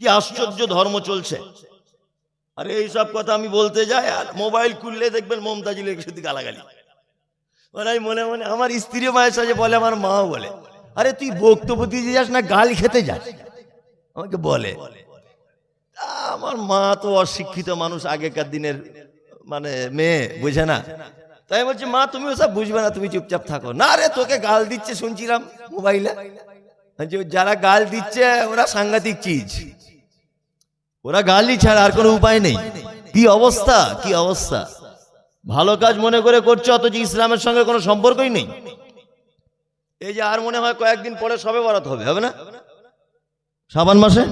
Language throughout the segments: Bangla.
কি আশ্চর্য ধর্ম চলছে। আরে এইসব কথা আমি বলতে যাই আর মোবাইল খুললে দেখবেন মমতাজুলের সাথে গালাগালি। ওরাই মনে মনে আমার স্ত্রী মায়ের সাথে বলে, আমার মাও বলে, আরে তুই বক্তব্য দিতে যাস না গাল খেতে যাস, আমাকে বলে। আমার মা তো অশিক্ষিত মানুষ, আগেকার দিনের মানে মেয়ে, বুঝে না। তাই বলছি, মা তুমি ওসব বুঝবে না, তুমি চুপচাপ থাকো। না রে, তোকে গাল দিচ্ছে শুনছিলাম মোবাইলে। যারা গাল দিচ্ছে ওরা সাংঘাতিক চিজ, ওরা গালই ছাড়া আর কোনো উপায় নেই। কি অবস্থা, কি অবস্থা। ভালো কাজ মনে করে করছে, অথচ ইসলামের সঙ্গে কোনো সম্পর্কই নেই। এই যে আর মনে হয় কয়েকদিন পরে সবে বরাত হবে, হবে না? শ্রাবণ মাসে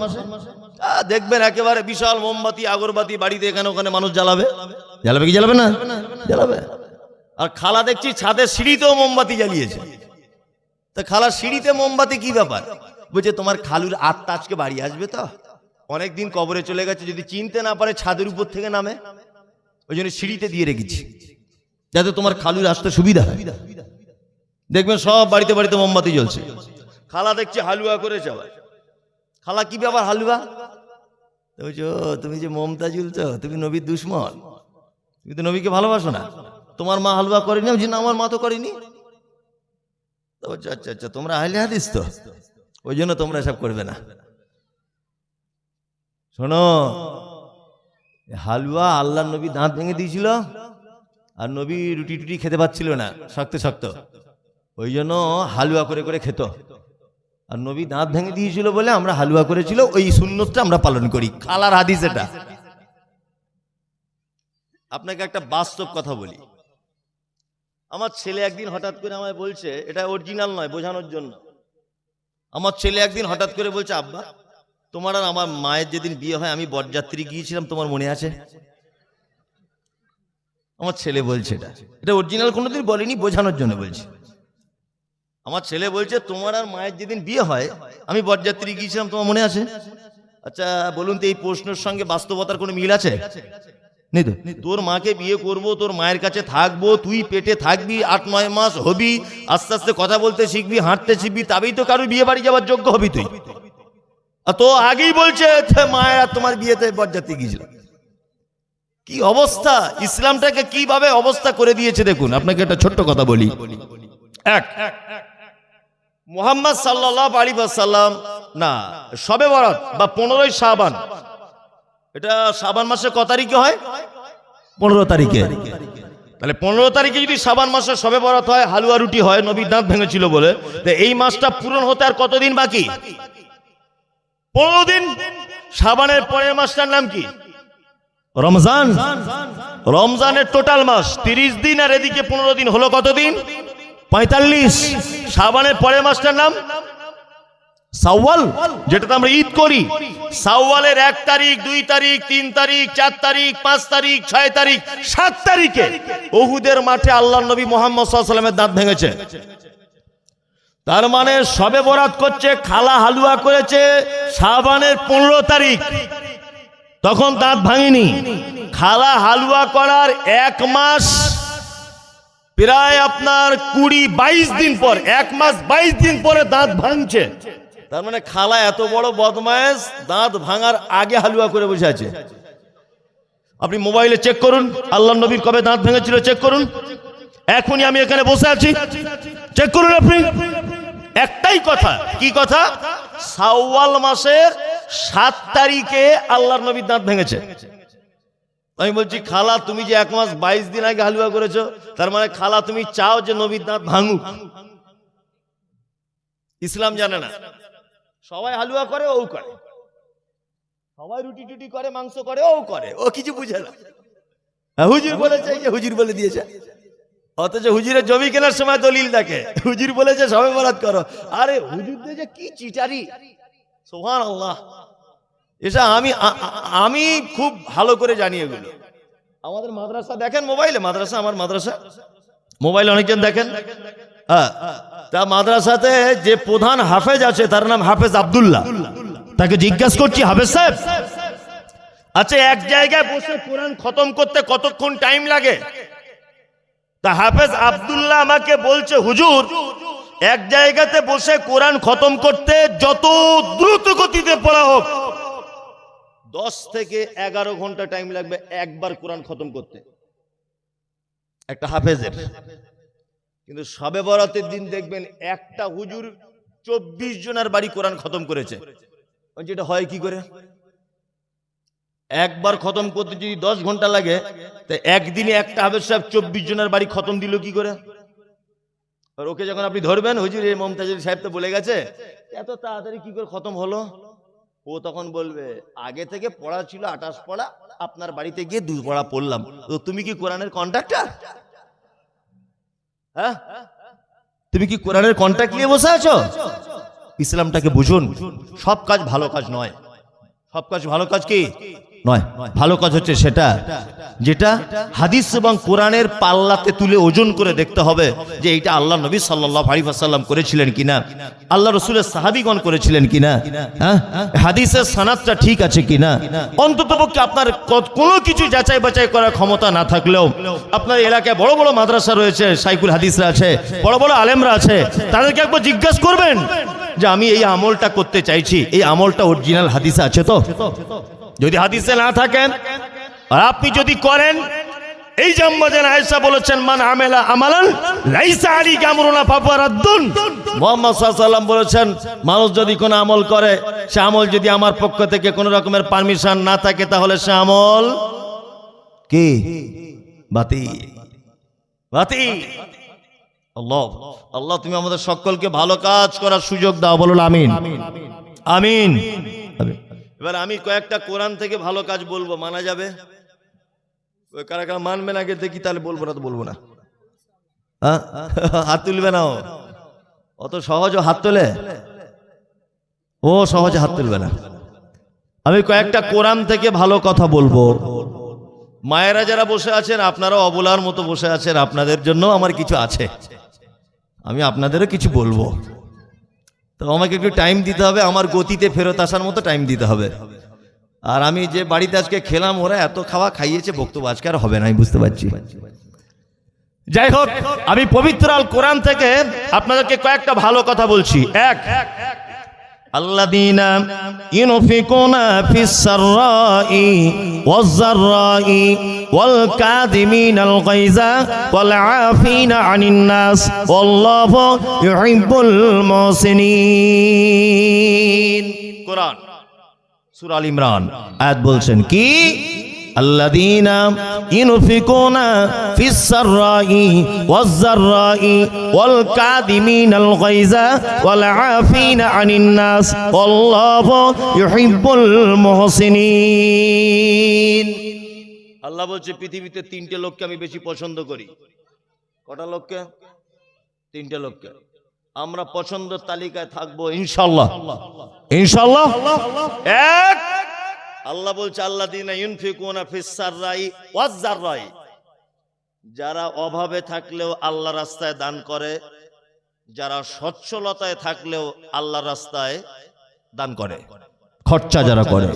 দেখবেন একেবারে বিশাল মোমবাতি আগরবাতি বাড়িতে এখানে ওখানে মানুষ জ্বালাবে। জ্বালাবে কি জ্বালাবে না? জ্বালাবে। আর খালা দেখছি ছাদের সিঁড়িতেও মোমবাতি জ্বালিয়েছে। তা খালার সিঁড়িতে মোমবাতি কি ব্যাপার? বলছে তোমার খালুর আত্মা আজকে বাড়ি আসবে, তো অনেকদিন কবরে চলে গেছে, যদি চিনতে না পারে ছাদের উপর থেকে নামে, ওই জন্য সিঁড়িতে দিয়ে রেখেছি যাতে তোমার খালুর আসতে সুবিধা হয়। দেখবেন সব বাড়িতে বাড়িতে মোমবাতি জ্বলছে। খালা দেখছি হালুয়া করেছে আবার। খালা কি ব্যাপার হালুয়া? বলছো তুমি যে মমতাজুল, তো তুমি নবীর দুশ্মন, তুমি তো নবীকে ভালোবাসো না, তোমার মা হালুয়া করেনি? বলছি না, আমার মা তো করেনি। তো বলছে আচ্ছা আচ্ছা, তোমরা আহলে হাদিস তো, ওই জন্য তোমরা এসব করবে না। শোনো, হালুয়া আল্লাহর নবী দাঁত ভেঙে দিয়েছিল, আর নবী রুটি টুটি খেতে পাচ্ছিল না, শক্ত শক্ত, ওই জন্য হালুয়া করে করে খেত। আর নবী দাঁত ভেঙে দিয়েছিল বলে আমরা হালুয়া করেছিল, ওই সুন্নতটা আমরা পালন করি। খালার হাদিস এটা। আপনাকে একটা বাস্তব কথা বলি। আমার ছেলে একদিন হঠাৎ করে আমায় বলছে, এটা অরিজিনাল নয়, বোঝানোর জন্য। আমার ছেলে একদিন হঠাৎ করে বলছে, আব্বা তোমার আর আমার মায়ের যেদিন বিয়ে হয় আমি বরযাত্রী গিয়েছিলাম, তোমার মনে আছে? আমার ছেলে বলছে, এটা অরিজিনাল কোনোদিন বলেনি, বোঝানোর জন্য বলছে। আমার ছেলে বলছে, তোমার আর মায়ের যেদিন বিয়ে হয় আমি বরযাত্রী গিয়েছিলাম, তোমার মনে আছে? আচ্ছা বলুন তো, এই প্রশ্নের সঙ্গে বাস্তবতার কোনো মিল আছে? নেই তো। তোর মাকে বিয়ে করব, তোর মায়ের কাছে থাকবো, তুই পেটে থাকবি, 8-9 মাস হবি, আস্তে আস্তে কথা বলতে শিখবি, হাঁটতে শিখবি, তবেই তো কারোর বিয়ে বাড়ি যাওয়ার যোগ্য হবি তুই। আর তো আগেই বলছে মায়ের আর তোমার বিয়েতে বরযাত্রী গিয়েছিল। কি অবস্থা, ইসলামটাকে কিভাবে অবস্থা করে দিয়েছে দেখুন। আপনাকে একটা ছোট্ট কথা বলি। এক, মুহাম্মদ সাল্লাল্লাহু আলাইহি ওয়াসাল্লাম না, শবে বরাত বা 15ই শাবান, এটা শাবান মাসে কত তারিখে হয়? 15 তারিখে। তাহলে 15 তারিখে যদি শাবান মাসে শবে বরাত হয়, হালুয়া রুটি হয়, নবীর দাঁত ভেঙেছিল বলে, তো এই মাসটা পূরণ হতে আর কতদিন বাকি? 15 দিন। শাবানের পরের মাসটার নাম কি? রমজান। রমজানের টোটাল মাস 30 দিন, আর এদিকে 15 দিন, হলো কত দিন? 45। শাবানের পরের মাসটার নাম শাওয়াল, যেটাতে আমরা ঈদ করি। শাওয়ালের 1 তারিখ, 2 তারিখ, 3 তারিখ, 4 তারিখ, 5 তারিখ, 6 তারিখ, 7 তারিখে উহুদের মাঠে আল্লাহর নবী মুহাম্মদ সাল্লাল্লাহু আলাইহি ওয়াসাল্লামের দাঁত ভেঙেছে। তার মানে শবে বরাত করছে, খালা হালুয়া করেছে শাবানের 15 তারিখ, তখন দাঁত ভাঙেনি। খালা হালুয়া করার 1 মাস, প্রায় আপনার 20-22 দিন পর, 1 মাস 22 দিন পরে দাঁত ভাঙছে। তার মানে খালা এত বড় বদমায়েশ, দাঁত ভাঙার আগে হালুয়া করে বসে আছে। আপনি মোবাইলে চেক করুন, আল্লাহর নবীর কবে দাঁত ভেঙেছিল চেক করুন। এখনই আমি এখানে বসে আছি, চেক করুন আপনি। একটাই কথা, কি কথা? শাওয়াল মাসের 7 তারিখে আল্লাহর নবীর দাঁত ভেঙেছে। আমি বলছি, খালা তুমি যে 1 মাস 22 দিন আগে হালুয়া করেছো, তার মানে খালা তুমি চাও যে নবীর দাঁত ভাঙুক। ইসলাম জানে না, সবাই হালুয়া করে, ও করে, সবাই রুটি টুটি করে, মাংস করে, ও করে, ও কিছু বুঝে না। হুজুর বলেছে, যে হুজুর বলে দিয়েছে, অথচ হুজুরের জমি কেনার সময় দলিল দেখে, হুজুর বলেছে শবে বরাত করো। আরে হুজুরদের যে কি চিটারি, সুবহানাল্লাহ। এটা আমি খুব ভালো করে জানি এগুলো। আমাদের মাদ্রাসা দেখেন মোবাইলে, মাদ্রাসা, আমার মাদ্রাসা মোবাইলে অনেকজন দেখেন। হ্যাঁ, তা মাদ্রাসাতে যে প্রধান হাফেজ আছে তার নাম হাফেজ আব্দুল্লাহ। তাকে জিজ্ঞাসা করছি, হাফেজ সাহেব, আচ্ছা এক জায়গায় বসে কোরআন খতম করতে কতক্ষণ টাইম লাগে? তা হাফেজ আব্দুল্লাহ আমাকে বলছে, হুজুর এক জায়গাতে বসে কোরআন খতম করতে যত দ্রুত গতিতে পড়া হোক 10 থেকে 11 ঘন্টা টাইম লাগবে একবার কোরআন খতম করতে, একটা হাফেজের। কিন্তু শবে বরাতের দিন দেখবেন একটা হুজুর 24 জনের বাড়ি কোরআন খতম করেছে। যেটা হয় কি করে? একবার খতম করতে যদি 10 ঘন্টা লাগে, তো একদিনে একটা হাফেজ সাহেব 24 জনের বাড়ি খতম দিল কি করে? আর ওকে যখন আপনি ধরবেন, হুজুর এই মমতাজুল সাহেব তো বলে গেছে, এত তাড়াতাড়ি কি করে খতম হলো? ও তখন বলবে, আগে থেকে পড়া ছিল 28 পড়া, আপনার বাড়িতে গিয়ে 2 পড়া পড়লাম। তো তুমি কি কোরআনের কন্ট্রাক্টর? হ্যাঁ, তুমি কি কোরআনের কন্ট্রাক্ট নিয়ে বসে আছো? ইসলামটাকে বুঝুন। সব কাজ ভালো কাজ নয়। সব কাজ ভালো কাজ কি নয়। ভালো কাজ হচ্ছে সেটা যেটা হাদিস এবং কোরআনের পাল্লাতে তুলে ওজন করে দেখতে হবে যে এটা আল্লাহ নবী সাল্লাল্লাহু আলাইহি ওয়াসাল্লাম করেছিলেন কিনা, আল্লাহ রাসূলের সাহাবীগণ করেছিলেন কিনা, হ্যাঁ, হাদিসের সনদটা ঠিক আছে কিনা। অন্ততপক্ষে আপনার কোনো কিছু যাচাই বাছাই করার ক্ষমতা না থাকলেও আপনার এলাকায় বড় বড় মাদ্রাসা রয়েছে, শাইখুল হাদিসরা আছে, বড় বড় আলেমরা আছে, তাদেরকে একবার জিজ্ঞাসা করবেন যে আমি এই আমলটা করতে চাইছি, এই আমলটা অরিজিনাল হাদিসে আছে তো? যদি হাদিসে না থাকেন আর আপনি যদি করেন, এই যে আম্মাজান আয়েশা বলেছেন, মান আমেলা আমালান লাইসা আলাইহি আমরুনা ফাহুয়া রাদ্দুন। মুহাম্মদ সাল্লাল্লাহু আলাইহি ওয়াসাল্লাম বলেছেন, মানুষ যদি কোনো আমল করে, সে আমল যদি আমার পক্ষ থেকে কোনো রকমের পারমিশন না থাকে, তাহলে সে আমল কি বাতিল, বাতিল। আল্লাহ আল্লাহ তুমি আমাদের সকলকে ভালো কাজ করার সুযোগ দাও, বলুন আমিন, আমিন। এবার আমি কয়েকটা কোরআন থেকে ভালো কাজ বলবো, মানা যাবে? ওই কারা কারা মানবে না আগে দেখি, তাহলে বলবো না তো বলবো না। হাত তুলবে না, অত সহজ হাত তোলে, ও সহজে হাত তুলবে না। আমি কয়েকটা কোরআন থেকে ভালো কথা বলবো। মায়েরা যারা বসে আছেন, আপনারা অবলার মতো বসে আছেন, আপনাদের জন্য আমার কিছু আছে, আমি আপনাদেরও কিছু বলবো। তো আমাকে একটু টাইম দিতে হবে, আমার গতিতে ফেরত আসার মতো টাইম দিতে হবে। আর আমি যে বাড়িতে আজকে খেলাম, ওরা এত খাওয়া খাইয়েছে, বক্তব্য আজকে আর হবে না, আমি বুঝতে পারছি। যাই হোক, আমি পবিত্র আল কোরআন থেকে আপনাদেরকে কয়েকটা ভালো কথা বলছি। এক, আল্লাযীনা ইউনফিকুনা ফিস সাররাই ওয়াজ যাররাই ওয়াল কাযিমিনাল গায়যা ওয়াল আফিনা আনিন নাস ওয়াল্লাহু ইউহিব্বুল মুহসিনিন। কোরআন সূরা আল ইমরান আয়াত বলছেন কি, আল্লাযীনা ইউনফিকুনা ফিস সাররাই ওয়াজ যাররাই ওয়াল কাযিমিনাল গায়যা ওয়াল আফিনা আনিন নাস আল্লাহু ইউহিব্বুল মুহসিনিন। আল্লাহ বলছে পৃথিবীতে 3টে লোককে আমি বেশি পছন্দ করি। কটা লোককে? 3টে লোককে। আমরা পছন্দের তালিকায় থাকবো ইনশাআল্লাহ, ইনশাআল্লাহ। এক, আল্লাহ বলছে আল্লাযীনা ইউনফিকুনা ফিস সাররাই ওয়াজ যাররাই, যারা অভাবে থাকলেও আল্লাহর রাস্তায় দান করে, যারা সচ্ছলতায় থাকলেও আল্লাহর রাস্তায় দান করে, খরচা যারা করে।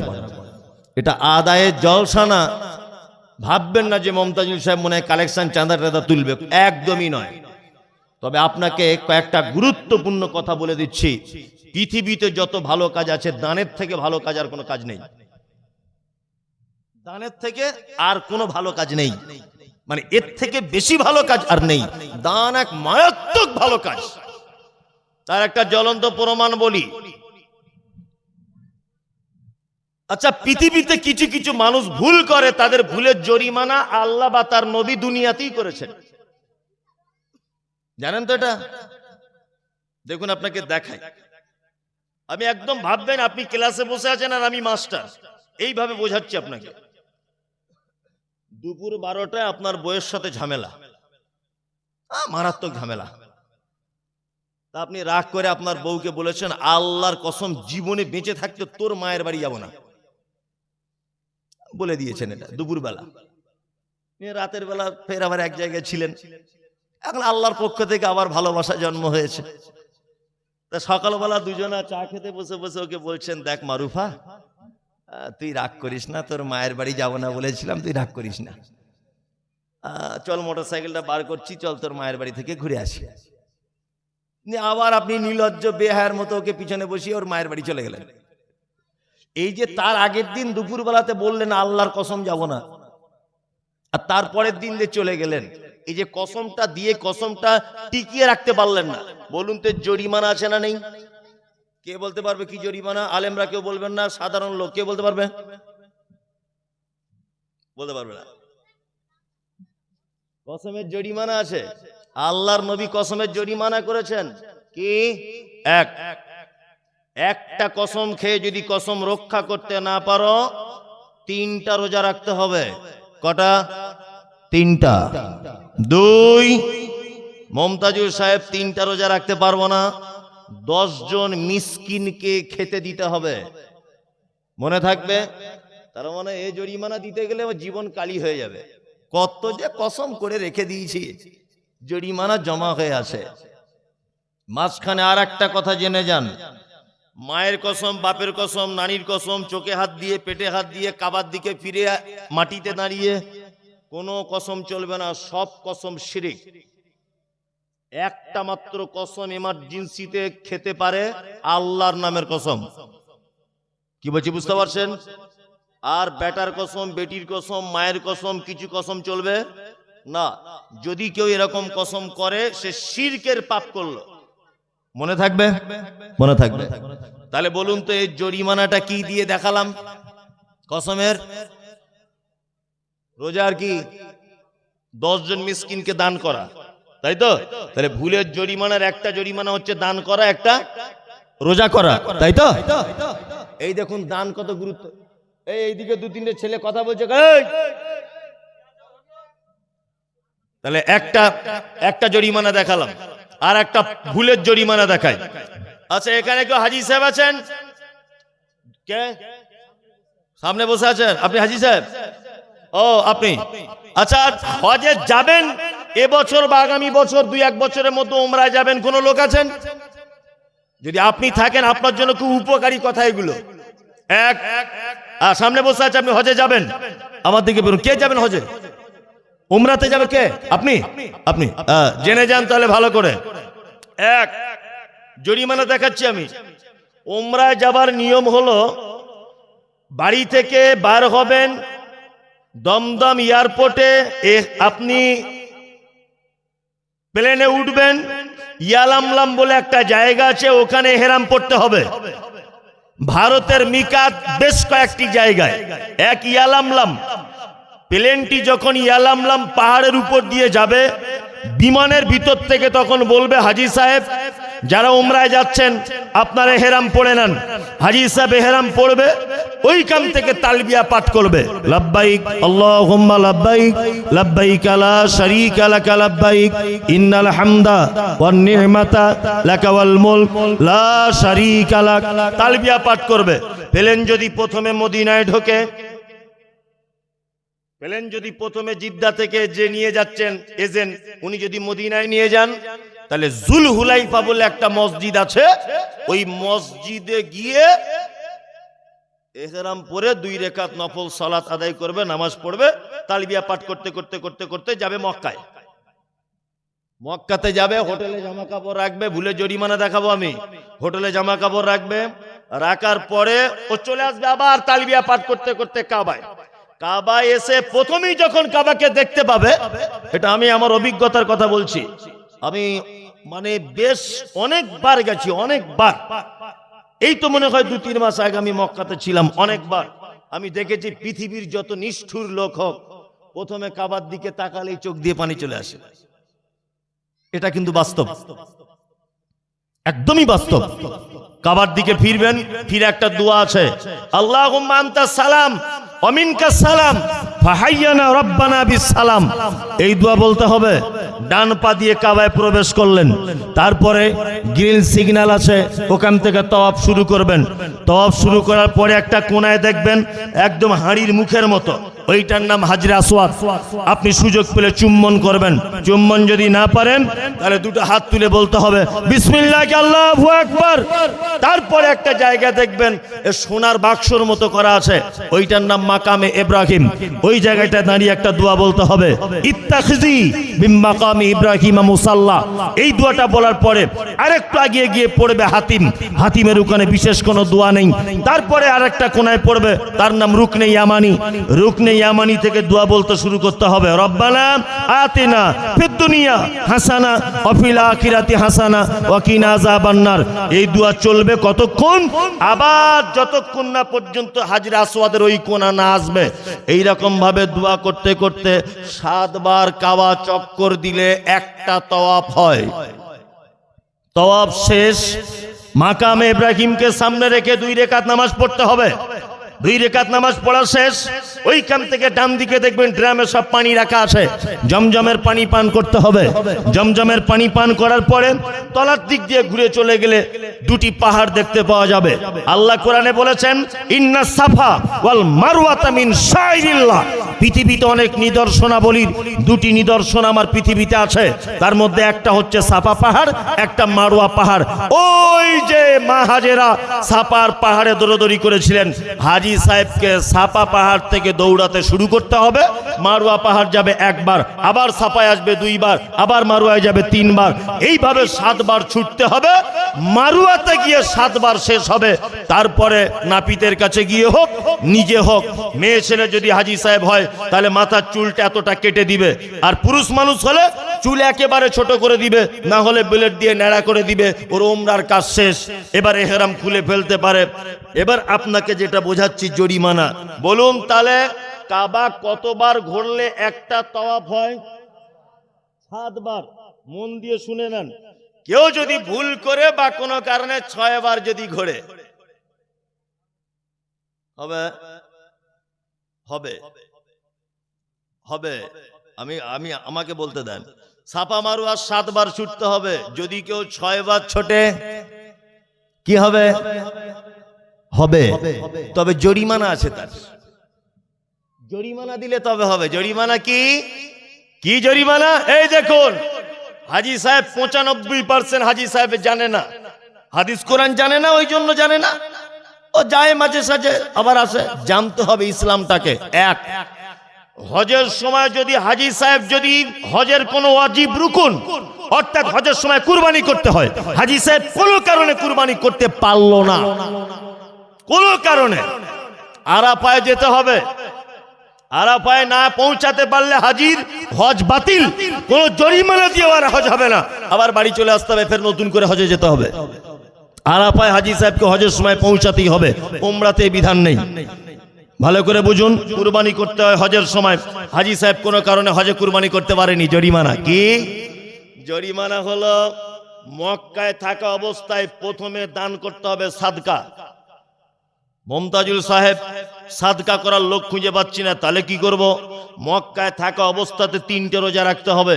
এটা আদায়ের জলসা না, ভাববেন না যে মমতাজুল সাহেব মনে হয় কালেকশন চাঁদা টাদা তুলবে, একদমই নয়। তবে আপনাকে কয়েকটা গুরুত্বপূর্ণ কথা বলে দিচ্ছি। পৃথিবীতে যত ভালো কাজ আছে, দানের থেকে ভালো কাজ আর কোনো কাজ নেই। দানের থেকে আর কোনো ভালো কাজ নেই, মানে এর থেকে বেশি ভালো কাজ আর নেই। দান এক মারাত্মক ভালো কাজ। তার একটা জ্বলন্ত প্রমাণ বলি। আচ্ছা, পৃথিবীতে কিছু কিছু মানুষ ভুল করে, তাদের ভুলের জরিমানা আল্লাহ বা তার নবী দুনিয়াতেই করেছেন, জানেন তো এটা? দেখুন আপনাকে দেখাই। আমি একদম ভাববেন আপনি ক্লাসে বসে আছেন আর আমি মাস্টার, এইভাবে বোঝাচ্ছি আপনাকে। দুপুর 12টায় আপনার বইয়ের সাথে ঝামেলা, মারাত্মক ঝামেলা। তা আপনি রাগ করে আপনার বউকে বলেছেন, আল্লাহর কসম জীবনে বেঁচে থাকতে তোর মায়ের বাড়ি যাব না, বলে দিয়েছেন এটা দুপুরবেলা। রাতের বেলা ফের আবার এক জায়গায় ছিলেন, এখন আল্লাহর পক্ষ থেকে আবার ভালোবাসা জন্ম হয়েছে। তা সকালবেলা দুজনা চা খেতে বসে বসে ওকে বলছেন, দেখ মারুফা, তুই রাগ করিস না, তোর মায়ের বাড়ি যাব না বলেছিলাম, তুই রাগ করিস না, চল মোটরসাইকেলটা বার করছি, চল তোর মায়ের বাড়ি থেকে ঘুরে আসি। আবার আপনি নির্লজ্জ বেহায়ার মতো ওকে পিছনে বসিয়ে ওর মায়ের বাড়ি চলে গেলেন। এই যে তার আগের দিন দুপুরবেলাতে বললেন আল্লাহর কসম যাব না, আর তারপরের দিন যে চলে গেলেন, এই যে কসমটা দিয়ে কসমটা টিকিয়ে রাখতে পারলেন না, বলুন তো জরিমানা আছে না নেই? কে বলতে পারবে কি জরিমানা? আলেমরা কেউ বলবেন না, সাধারণ লোক কে বলতে পারবে? বলতে পারবে না। কসমের জরিমানা আছে। আল্লাহর নবী কসমের জরিমানা করেছেন কি? একটা কসম খেয়ে যদি কসম রক্ষা করতে না পারো 3টা রোজা রাখতে হবে। কটা? 3টা। 2, মমতাজুর সাহেব 3টা রোজা রাখতে পারবো না, 10 জন মিসকিনকে খেতে দিতে হবে। মনে থাকবে? তার মানে এই জরিমানা দিতে গেলে জীবন কালি হয়ে যাবে। কত যে কসম করে রেখে দিয়েছি, জরিমানা জমা হয়ে আছে। মাঝখানে আর একটা কথা জেনে যান, মায়ের কসম, বাপের কসম, নানির কসম, চোখে হাত দিয়ে, পেটে হাত দিয়ে, কাবার দিকে ফিরে মাটিতে দাঁড়িয়ে কোনো কসম চলবে না, সব কসম শিরিক। একটা মাত্র কসম এমার্জেন্সিতে খেতে পারে, আল্লাহর নামের কসম। কি বলছি বুঝতে পারছেন? আর বেটার কসম, বেটির কসম, মায়ের কসম, কিছু কসম চলবে না। যদি কেউ এরকম কসম করে সে শিরকের পাপ করলো। মনে থাকবে? মনে থাকবে। তাহলে বলুন তো এই জরিমানাটা কি দিয়ে দেখালাম? কসমের। রোজার কি? 10 জন মিসকিনকে দান করা, তাই তো? তাহলে ভুলের জরিমানার একটা জরিমানা হচ্ছে দান করা, একটা রোজা করা, তাই তো? এই দেখুন দান কত গুরুত্ব। এইদিকে 2-3টে ছেলে কথা বলছে, তাহলে একটা জরিমানা দেখালাম, আর একটা ভুলের জরিমানা দেখায়। আচ্ছা, এখানে কেউ হাজী সাহেব আছেন? কে সামনে বসে আছেন? আপনি হাজী সাহেব? ও আপনি। আচ্ছা, হজে যাবেন এবছর বা আগামী বছর, 2-1 বছরের মধ্যে উমরায় যাবেন, কোন লোক আছেন? যদি আপনি থাকেন, আপনার জন্য খুব উপকারী কথা এগুলো। সামনে বসে আছে, আপনি হজে যাবেন, আমার দিকে বলুন কে যাবেন হজে? উমরাতে যাবে কে? আপনি। আপনি জেনে যান তাহলে ভালো করে। জরিমানা দেখাচ্ছি আমি। উমরায় যাবার নিয়ম হলো, বাড়ি থেকে বার হবেন, দমদম এয়ারপোর্টে আপনি প্লেনে উঠবেন, ইয়ালামলাম বলে একটা জায়গা আছে, ওখানে হেরাম পড়তে হবে। ভারতের মিকাত বেশ কয়েকটি জায়গায়, এক ইয়ালামলাম। প্লেনটি যখন ইয়ালামলাম পাহাড়ের উপর দিয়ে যাবে, বিমানের ভিতর থেকে তখন বলবে, হাজী সাহেব যারা উমরায় যাচ্ছেন আপনারা এহরাম পড়ে নেন। হাজী সাহেব এহরাম পড়বে, ওইখান থেকে তালবিয়া পাঠ করবে, লাব্বাইক আল্লাহুম্মা লাব্বাইক, লাব্বাইক লা শারীকা লাকা লাব্বাইক, ইন্নাল হামদা ওয়ান নি'মাতা লাকা ওয়াল মুলক লা শারীকা লাক। তালবিয়া পাঠ করবে। প্লেন যদি প্রথমে মদিনায় ঢোকে, প্লেন যদি প্রথমে জিদ্দা থেকে যে নিয়ে যাচ্ছেন এজেন্ট, উনি যদি মদিনায় নিয়ে যান, তাহলে জুল হুলাইফা বলে একটা মসজিদ আছে, ওই মসজিদে গিয়ে ইহরাম পরে 2 রাকাত নফল সালাত আদায় করবে, নামাজ পড়বে, তালবিয়া পাঠ করতে করতে করতে করতে যাবে মক্কায়। মক্কাতে যাবে, হোটেলে জামা কাপড় রাখবে, ভুলে জরিমানা দেখাবো আমি। হোটেলে জামা কাপড় রাখবে, রাখার পরে ও চলে আসবে আবার তালবিয়া পাঠ করতে করতে কাবায়। কাবায় এসে প্রথমেই যখন কাবাকে দেখতে পাবে, এটা আমি আমার অভিজ্ঞতার কথা বলছি, আমি মানে বেশ অনেকবার গেছি, অনেকবার। এই তো মনে হয় 2-3 মাস আগে আমি মক্কাতে ছিলাম, অনেকবার আমি দেখেছি পৃথিবীর যত নিষ্ঠুর লোক হোক, প্রথমে কাবার দিকে তাকালেই চোখ দিয়ে পানি চলে আসে। এটা কিন্তু বাস্তব, একদমই বাস্তব। কাবার দিকে ফিরবেন, ফিরে একটা দোয়া আছে, আল্লাহুম্মা আনতাস সালাম ওয়া মিনকাস সালাম ফাহাইয়ানা রাব্বানা বিস সালাম। এই দোয়া বলতে হবে। ডান পা দিয়ে কাবায় প্রবেশ করলেন, তারপরে গ্রিন সিগন্যাল আছে, ওখান থেকে তাওয়াফ শুরু করবেন। তাওয়াফ শুরু করার পরে একটা কোণায় দেখবেন একদম হাঁড়ির মুখের মতো ওইটার নাম হাজরে আসওয়াদ। আপনি সুযোগ পেলে চুম্বন করবেন। চুম্বন যদি না পারেন তাহলে দুটো হাত তুলে বলতে হবে বিসমিল্লাহ আল্লাহু আকবার। তারপরে একটা জায়গা দেখবেন সোনার বাক্সর মতো করা আছে, ওইটার নাম মাকামে ইব্রাহিম। ওই জায়গাটা দাঁড়িয়ে একটা দোয়া বলতে হবে ইত্তাখিজি মিন মাকামে ইব্রাহিম মুসাল্লা। এই দোয়াটা বলার পরে আরেকটু আগিয়ে গিয়ে পড়বে হাতিম। হাতিমের ওখানে বিশেষ কোনো দোয়া নেই। তারপরে আরেকটা কোনায় পড়বে, তার নাম রুকনে ইয়ামানি। রুকনে ইয়ামানি থেকে দোয়া বলতে শুরু করতে হবে রব্বানা আতিনা ফিদ দুনিয়া হাসানা ওয়া ফিল আখিরাতি হাসানা ওয়া কিনা আযাবান্নার। এই দোয়া চলবে কতক্ষণ? আবার যতক্ষণ না পর্যন্ত হাজরে আসওয়াদের ওই কোনা না আসবে। এই রকম ভাবে দোয়া করতে করতে 7 বার কাবা চক্কর দিলে একটা তওয়াফ হয়। তওয়াফ শেষ, মাকামে ইব্রাহিমকে সামনে রেখে 2 রাকাত নামাজ পড়তে হবে। 2 রাকাত নামাজ পড়া শেষ, ওইখান থেকে ডান দিকে দেখবেন ড্রামে সব পানি রাখা আছে, জমজমের পানি পান করতে হবে। জমজমের পানি পান করার পরে তলার দিক দিয়ে ঘুরে চলে গেলে 2টি পাহাড় দেখতে পাওয়া যাবে। আল্লাহ কোরআনে বলেছেন ইন্না সাফা ওয়াল মারওয়াতা মিন শাইরিল্লাহ। পৃথিবীতে অনেক নিদর্শনাবলীর 2টি নিদর্শন আমার পৃথিবীতে আছে, তার মধ্যে একটা হচ্ছে সাফা পাহাড়, একটা মারওয়া পাহাড়। ওই যে মা হাজেরা সাফার পাহাড়ে দৌড়াদৌড়ি করেছিলেন, হাজী সাহেবকে সাফা পাহাড় থেকে দৌড়াতে শুরু করতে হবে। মারওয়া পাহাড় যাবে 1 বার, আবার সাফায় আসবে 2 বার, আবার মারওয়ায় যাবে 3 বার। এইভাবে 7 বার ছুটতে হবে। মারওয়াতে গিয়ে 7 বার শেষ হবে। তারপরে নাপিতের কাছে গিয়ে হোক, নিজে হোক, মেয়ে ছেলে যদি হাজী সাহেব হয় তাহলে মাথার চুলটা এতটা কেটে দিবে, আর পুরুষ মানুষ হলে চুল একেবারে ছোট করে দিবে, না হলে ব্লেড দিয়ে ন্যাড়া করে দিবে। ওর ওমরার কাজ শেষ, এবার ইহরাম খুলে ফেলতে পারে। এবার আপনাকে যেটা বোঝাচ্ছি জরিমানা। বলুন তাহলে কাবা কতবার ঘুরলে একটা তওয়াফ হয়? 7 বার। মন দিয়ে শুনে নেন। কেউ যদি ভুল করে বা কোনো কারণে 6 বার যদি ঘোরে হবে হবে হবে আমি আমাকে বলতে দেন। সাফা মারওয়া 7 বার ছুটতে হবে। যদি কেউ 6 বার ছোটে কি হবে? হবে। তবে জরিমানা আছে, তার জরিমানা দিলে তবে হবে। জরিমানা কি? কি জরিমানা? এই দেখুন, হাজী সাহেব 95% হাজী সাহেব জানে না, হাদিস কোরআন জানে না, ওই জন্য জানে না। ও যায় মাঝে সাঝে, আবার আসে। জানতে হবে ইসলামটাকে। 1, হজের সময় যদি হাজী সাহেব যদি হজের কোনো ওয়াজিব রুকুন অর্থাৎ হজের সময় কুরবানি করতে হয়, হাজী সাহেব কোনো কারণে কুরবানি করতে পারলো না, কোনো কারণে আরাফায় যেতে হবে। আরাফায় না পৌঁছাতে পারলে হাজির হজ বাতিল। কোন জরিমানা দিয়ে আর হজ হবে না, আবার বাড়ি চলে আসতে হবে, ফের নতুন করে হজে যেতে হবে। আরাফায় হাজী সাহেবকে হজের সময় পৌঁছাতেই হবে, উমরাতে বিধান নেই। ভালো করে বুঝুন, কুরবানি করতে হয় হজের সময়। হাজী সাহেব কোনো কারণে হজে কুরবানি করতে পারেনি, জরিমানা কি? জরিমানা হলো মক্কায় থাকা অবস্থায় প্রথমে দান করতে হবে সাদকা। মমতাজুল সাহেব সাদকা করার লোক খুঁজে পাচ্ছি না, তাহলে কি করব? মক্কায় থাকা অবস্থাতে 3টে রোজা রাখতে হবে,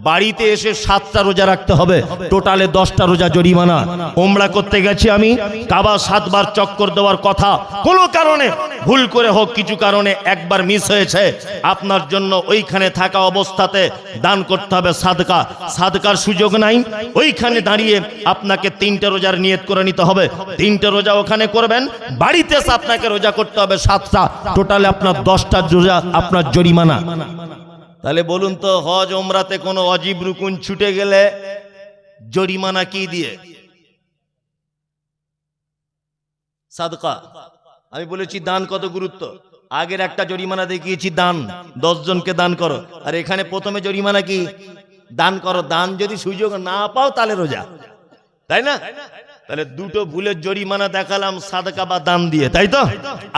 বাড়িতে এসে 7টা রোজা রাখতে হবে, টোটালে 10টা রোজা জরিমানা। ওমরা করতে গেছি আমি, কাবা 7 বার চক্কর দেওয়ার কথা, কোনো কারণে ভুল করে হোক, কিছু কারণে একবার মিস হয়েছে, আপনার জন্য ওইখানে থাকা অবস্থাতে দান করতে হবে সাদকা। সাদকার সুযোগ নাই, ওইখানে দাঁড়িয়ে আপনাকে 3টে রোজার নিয়ত করে নিতে হবে। 3টে রোজা ওখানে করবেন, বাড়িতে এসে আপনাকে রোজা করতে হবে 7টা, টোটালে আপনার 10টা রোজা আপনার জরিমানা। তাহলে বলুন তো, হজ ওমরাতে কোনো অজীব রুকুন ছুটে গেলে জরিমানা কি দিয়ে? সাদকা। আমি বলেছি দান কত গুরুত্ব, আগের একটা জরিমানা দেখিয়েছি দান, 10 জনকে দান করো, আর এখানে প্রথমে জরিমানা কি? দান করো। দান যদি সুযোগ না পাও তাহলে রোজা, তাই না? তাহলে 2টো ভুলের জরিমানা দেখালাম, সাদকা বা দান দিয়ে, তাই তো?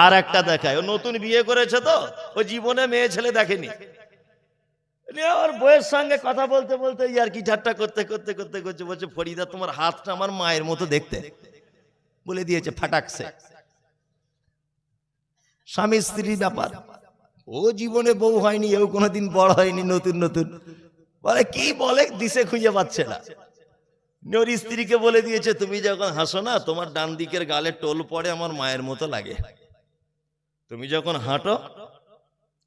আর একটা দেখায়, ও নতুন বিয়ে করেছে তো, ও জীবনে মেয়ে ছেলে দেখেনি, ওর বউয়ের সঙ্গে কথা বলতে বলতে আর কি ঠাট্টা করতে করতে করতে করছে, বলছে ফরিদা তোমার হাতটা আমার মায়ের মতো দেখতে, বলে দিয়েছে ফাটাকছে। স্বামী স্ত্রীর ব্যাপার, ও জীবনে বউ হয়নি, এও কোনোদিন বড় হয়নি, নতুন নতুন বলে কি বলে দিশে খুঁজে পাচ্ছে না। ওর স্ত্রীকে বলে দিয়েছে তুমি যখন হাসো না, তোমার ডান দিকের গালে টোল পড়ে আমার মায়ের মতো লাগে, তুমি যখন হাঁটো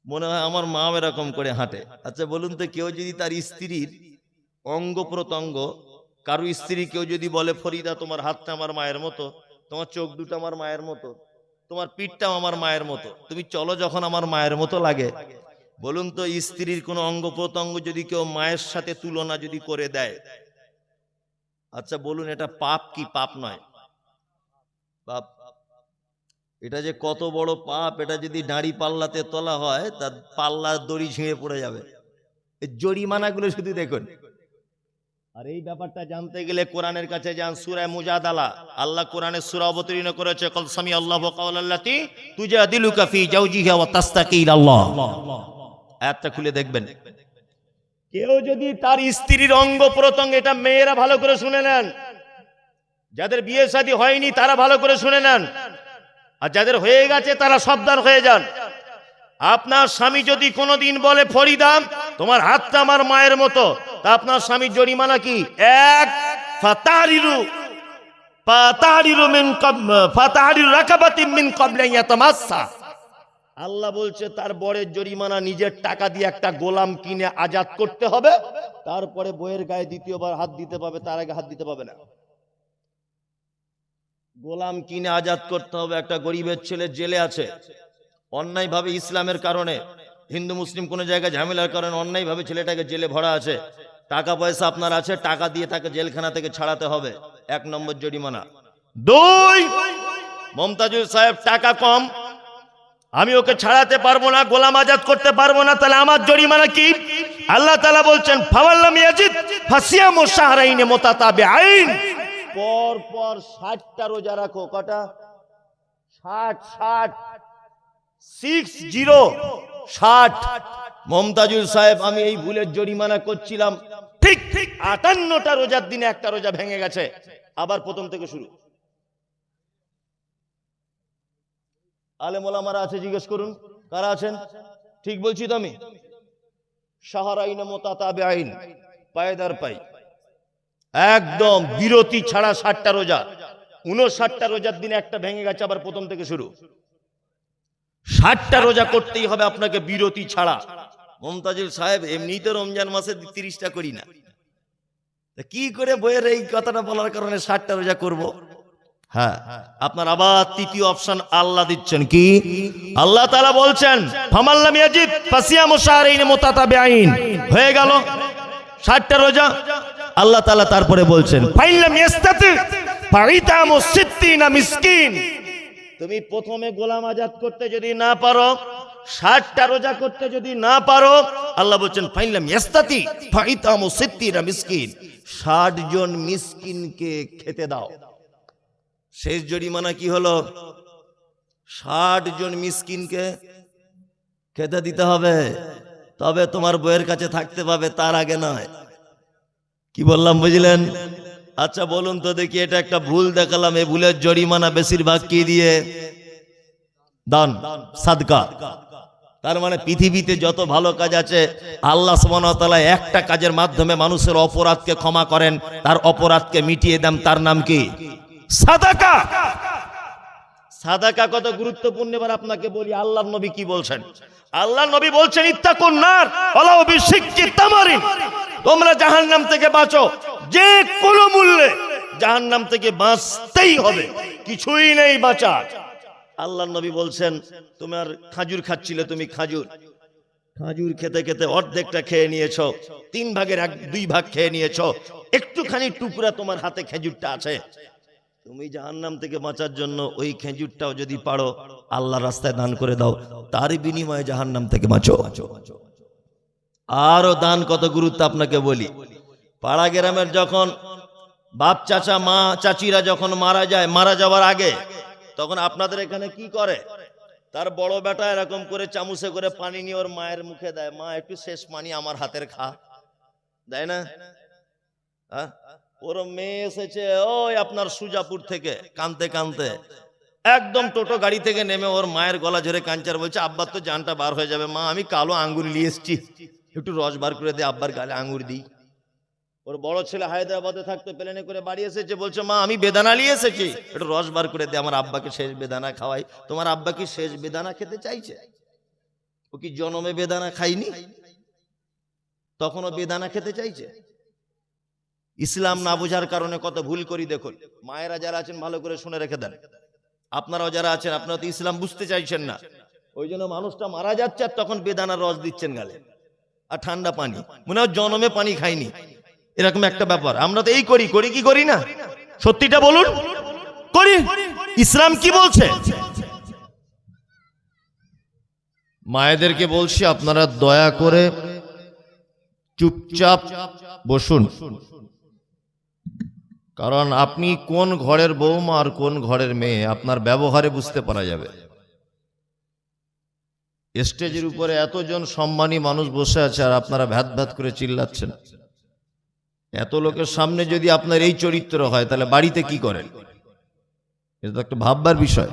মনে হয় আমার মাও এরকম করে হাঁটে। আচ্ছা বলুন তো, কেউ যদি তার স্ত্রীর অঙ্গ প্রত্যঙ্গ, কারো স্ত্রী কেউ যদি বলে ফরিদা তোমার হাতটা আমার মায়ের মতো, তোমার চোখ দুটো আমার মায়ের মতো, তোমার পিঠটাও আমার মায়ের মতো, তুমি চলো যখন আমার মায়ের মতো লাগে, বলুন তো স্ত্রীর কোন অঙ্গ প্রত্যঙ্গ যদি কেউ মায়ের সাথে তুলনা যদি করে দেয়, আচ্ছা বলুন এটা পাপ কি পাপ নয়? পাপ। এটা যে কত বড় পাপ, এটা যদি দাঁড়ি পাল্লাতে তোলা হয় তার পাল্লার দড়ি ছিঁড়ে পড়ে যাবে। এই জরিমানাগুলো শুধু দেখুন। আর এই ব্যাপারটা জানতে গেলে কোরআনের কাছে যান, সূরা মুজাদালা। আল্লাহ কোরআনে সূরা অবতীর্ণ করেছে, কল সামি আল্লাহু কাওলাল্লাতী তুজাদিলুকা ফি জাওজিহা ওয়া তাস্তাকি ইলাল্লাহ। আয়াতটা খুলে দেখবেন। কেউ যদি তার স্ত্রীর অঙ্গ প্রত্যঙ্গ, এটা মেয়েরা ভালো করে শুনে নেন, যাদের বিয়ে শাদী হয়নি তারা ভালো করে শুনে নেন, আর যাদের হয়ে গেছে তারা সাবধান হয়ে যান। আপনার স্বামী যদি কোনোদিন বলে ফরিদা তোমার হাতটা আমার মায়ের মতো, তা আপনার স্বামীর জরিমানা কি? এক, ফাতারিরু রাকাবাতিন মিন ক্বাবলি আন ইয়াতামাসসা। আল্লাহ বলছে তার বরের জরিমানা নিজের টাকা দিয়ে একটা গোলাম কিনে আজাদ করতে হবে, তারপরে বইয়ের গায়ে দ্বিতীয়বার হাত দিতে পাবে, তার আগে হাত দিতে পাবে না। গোলাম কিনে আজাদ করতে হবে। একটা গরিবের ছেলে জেলে আছে অন্যায়ভাবে, ইসলামের কারণে, হিন্দু মুসলিম কোন জায়গায় ঝামেলার কারণে অন্যায়ভাবে ছেলেটাকে জেলে ভরা আছে, টাকা পয়সা আপনার আছে, টাকা দিয়ে তাকে জেলখানা থেকে ছাড়াতে হবে, 1 নম্বর জরিমানা। 2, মমতাজুল সাহেব টাকা কম, আমি ওকে ছাড়াতে পারবো না, গোলাম আজাদ করতে পারবো না, তাহলে আমার জরিমানা কি? আল্লাহ তাআলা বলছেন ফাওয়াল্লাম ইয়াজিদ ফাসিয়ামু শাহরাইন মুতাতাবিআইন। পর পর 60টা রোজা রাখো। কটা? 60 60। মমতাজুল সাহেব আমি এই ভুলের জরিমানা করছিলাম, ঠিক 58টা রোজার দিনে একটা রোজা ভেঙে গেছে, আবার প্রথম থেকে শুরু। আলেম ওলামারা আছে, জিজ্ঞেস করুন কারা আছেন। ঠিক বলছি তো আমি? শাহরাইন মুতাতাবিআইন, পায়দার পাই, একদম বিরতি ছাড়া 60টা রোজা। 59টা রোজার দিনে একটা ভেঙে গেছে, আবার প্রথম থেকে শুরু। 60টা রোজা করতেই হবে আপনাকে বিরতি ছাড়া। মমতাজুল সাহেব এমনিতে রমজান মাসে 30টা করি না, কি করে বইয়ের এই কথাটা বলার কারণে 60টা রোজা করব? হ্যাঁ, আপনার আবার তৃতীয় অপশন আল্লাহ দিচ্ছেন কি? আল্লাহ তাআলা বলছেন ফামাল্লাম ইয়াজিদ ফাসিয়ামু শাহরাইন মুতাতাবিআইন, হয়ে গেল 60টা রোজা। আল্লাহ তাআলা তারপরে বলছেন ফাইল্লাম ইয়াস্তাতি ফাইতামু সিত্তিনা মিসকিন। তুমি প্রথমে গোলাম আজাদ করতে যদি না পারো, 60টা রোজা করতে যদি না পারো, আল্লাহ বলছেন ফাইল্লাম ইয়াস্তাতি ফাইতামু সিত্তিনা মিসকিন, 60 জন মিসকিনকে খেতে দাও। শেষ জরিমানা কি হলো? 60 জন মিসকিনকে খেতে দিতে হবে, তবে তোমার বইয়ের কাছে থাকতে পাবে, তার আগে নয়। কি বললাম বুঝলেন? আচ্ছা বলুন তো দেখি, এটা একটা ভুল দেখালাম, এই ভুলের জরিমানা বেশিরভাগ কি দিয়ে? দান, সাদকা। তার মানে পৃথিবীতে যত ভালো কাজ আছে, আল্লাহ সুবহানাহু ওয়া তাআলা একটা কাজের মাধ্যমে মানুষের অপরাধকে ক্ষমা করেন, তার অপরাধকে মিটিয়ে দেন, তার নাম কি? সাদাকা। সাদাকা কত গুরুত্বপূর্ণ এবার আপনাকে বলি। আল্লাহর নবী কি বলছেন? আল্লাহর নবী বলছেন ইত্তাকুন নার ওয়ালাউ বিশিক্কি তামারিন, তোমরা জাহান্নাম থেকে বাঁচো, যে কোনো মূল্যে জাহান্নাম থেকে বাঁচতেই হবে, কিছুই নেই বাঁচার। আল্লাহর নবী বলছেন তোমার খাজুর খাচ্ছিলে, তুমি খাজুর খেতে খেতে অর্ধেকটা খেয়ে নিয়েছো, 3 ভাগের 2 ভাগ খেয়ে নিয়েছো, একটুখানি টুকরা তোমার হাতে খেজুরটা আছে, তুমি জাহান্নাম থেকে বাঁচার জন্য ওই খেজুরটাও যদি পারো আল্লাহর রাস্তায় দান করে দাও, তার বিনিময়ে জাহান্নাম থেকে বাঁচো। আরো দান কত গুরুত্ব আপনাকে বলি। পাড়া গ্রামের যখন বাপ চাচা মা চাচিরা যখন মারা যায়, মারা যাওয়ার আগে তখন আপনাদের এখানে কি করে? তার বড় বেটা এরকম করে চামচে করে পানি নিয়ে ওর মায়ের মুখে দেয়, মা একটু শেষ পানি আমার হাতের খা, দেয় না? হ্যাঁ, ওর মেয়ে এসেছে ওই আপনার সুজাপুর থেকে কানতে কানতে, একদম টোটো গাড়ি থেকে নেমে ওর মায়ের গলা ধরে কাঞ্চার বলছে আব্বার তো জানটা বার হয়ে যাবে, মা আমি কালো আঙ্গুর নিয়ে এসছি, একটু রস বার করে দে, আব্বার গালে আঙ্গুর দিই। ওর বড় ছেলে হায়দ্রাবাদে থাকতো, প্লেনে করে বাড়ি এসেছে, বলছে মা আমি বেদানা নিয়ে এসেছি, একটু রস বার করে দে, আমার আব্বাকে শেষ বেদানা খাওয়াই। তোমার আব্বা কি শেষ বেদানা খেতে চাইছে? ও কি জনমে বেদানা খায়নি? তখনও বেদানা খেতে চাইছে? ইসলাম না বোঝার কারণে কত ভুল করি দেখুন। মায়েরা যারা আছেন ভালো করে শুনে রেখে দেন, আপনারাও যারা আছেন আপনারা তো ইসলাম বুঝতে চাইছেন না, ওই জন্য মানুষটা মারা যাচ্ছে আর তখন বেদানার রস দিচ্ছেন গালে আর ঠান্ডা পানি, মনে হয় জনমে পানি খাইনি, এরকম একটা ব্যাপার। আমরা তো এই করি কি করি না? সত্যিটা বলুন, করি। ইসলাম কি বলছে? মায়েদেরকে বলছি আপনারা দয়া করে চুপচাপ বসুন, কারণ আপনি কোন ঘরের বৌমা আর কোন ঘরের মেয়ে আপনার ব্যবহারে বুঝতে পারা যাবে। স্টেজের উপরে এতজন সম্মানী মানুষ বসে আছে আর আপনারা ভ্যাত ভ্যাত করে চিল্লাচ্ছেন। এত লোকের সামনে যদি আপনার এই চরিত্র হয় তাহলে বাড়িতে কি করেন? এটা তো একটা ভাববার বিষয়।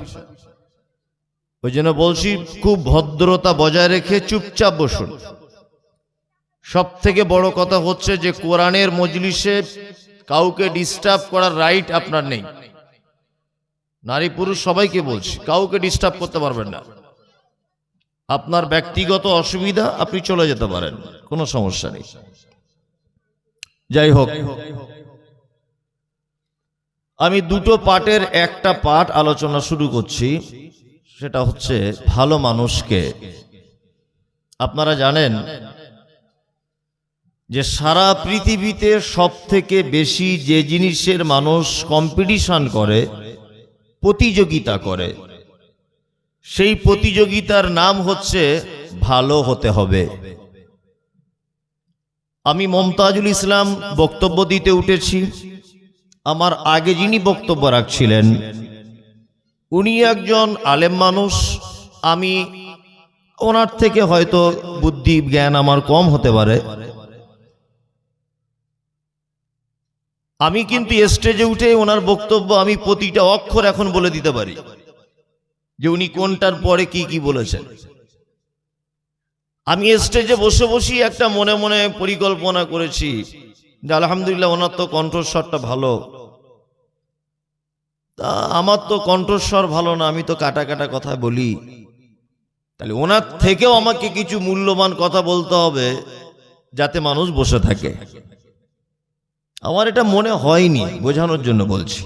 ওই জন্য বলছি খুব ভদ্রতা বজায় রেখে চুপচাপ বসুন। সব থেকে বড় কথা হচ্ছে যে কোরআনের মজলিসে কাউকে ডিস্টার্ব করার রাইট আপনার নেই। নারী পুরুষ সবাইকে বলছি, কাউকে ডিস্টার্ব করতে পারবেন না। আপনার ব্যক্তিগত অসুবিধা আপনি চলে যেতে পারেন, কোনো সমস্যা নেই। যাই হোক, আমি দুটো পার্টের একটা পার্ট আলোচনা শুরু করছি, সেটা হচ্ছে ভালো মানুষকে। আপনারা জানেন যে সারা পৃথিবীতে সব থেকে বেশি যে জিনিসের মানুষ কম্পিটিশন করে, প্রতিযোগিতা করে, সেই প্রতিযোগিতার নাম হচ্ছে ভালো হতে হবে। আমি মমতাজুল ইসলাম বক্তব্য দিতে উঠেছি। আমার আগে যিনি বক্তব্য রাখছিলেন উনি একজন আলেম মানুষ। আমি ওনার থেকে হয়তো বুদ্ধি জ্ঞান আমার কম হতে পারে। আমি কিন্তু স্টেজে উঠে ওনার বক্তব্য আমি প্রতিটা অক্ষর এখন বলে দিতে পারি যে উনি কোনটার পরে কি কি বলেছেন। আমি স্টেজে বসে বসেই একটা মনে মনে পরিকল্পনা করেছি যে আলহামদুলিল্লাহ ওনার তো কণ্ঠস্বরটা ভালো, তা আমার তো কণ্ঠস্বর ভালো না, আমি তো কাটা কাটা কথা বলি, তাহলে ওনার থেকেও আমাকে কিছু মূল্যবান কথা বলতে হবে যাতে মানুষ বসে থাকে। আমার এটা মনে হয়নি, বোঝানোর জন্য বলছি।